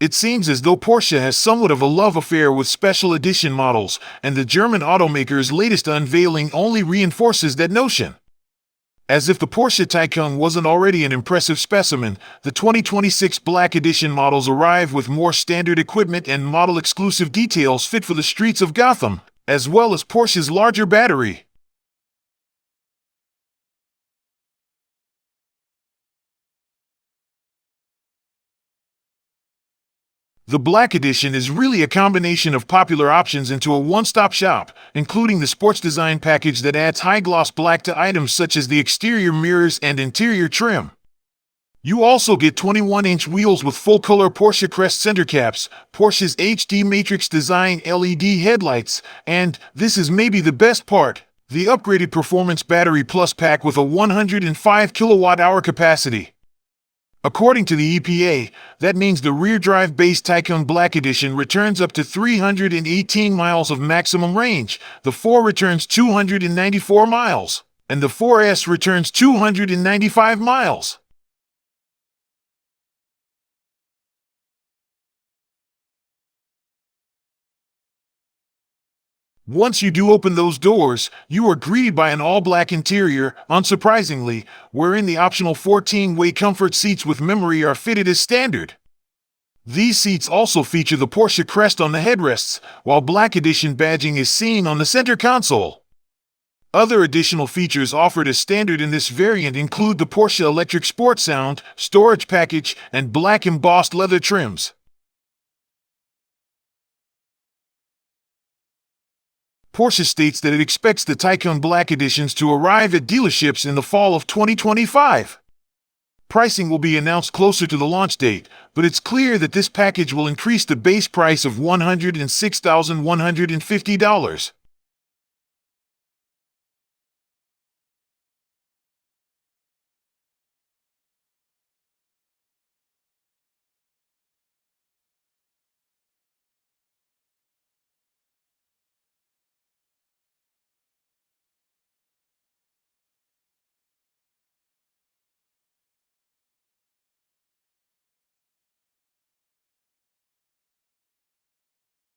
It seems as though Porsche has somewhat of a love affair with special edition models, and the German automaker's latest unveiling only reinforces that notion. As if the Porsche Taycan wasn't already an impressive specimen, the 2026 Black Edition models arrive with more standard equipment and model-exclusive details fit for the streets of Gotham, as well as Porsche's larger battery. The Black Edition is really a combination of popular options into a one-stop shop, including the SportsDesign package that adds high-gloss black to items such as the exterior mirrors and interior trim. You also get 21-inch wheels with full-color Porsche crest center caps, Porsche's HD Matrix Design LED headlights, and, this is maybe the best part, the upgraded Performance Battery Plus pack with a 105 kilowatt-hour capacity. According to the EPA, that means the rear-drive-based Taycan Black Edition returns up to 318 miles of maximum range, the 4 returns 294 miles, and the 4S returns 295 miles. Once you do open those doors, you are greeted by an all-black interior, unsurprisingly, wherein the optional 14-way comfort seats with memory are fitted as standard. These seats also feature the Porsche crest on the headrests, while Black Edition badging is seen on the center console. Other additional features offered as standard in this variant include the Porsche Electric Sport Sound, storage package, and black embossed leather trims. Porsche states that it expects the Taycan Black Editions to arrive at dealerships in the fall of 2025. Pricing will be announced closer to the launch date, but it's clear that this package will increase the base price of $106,150.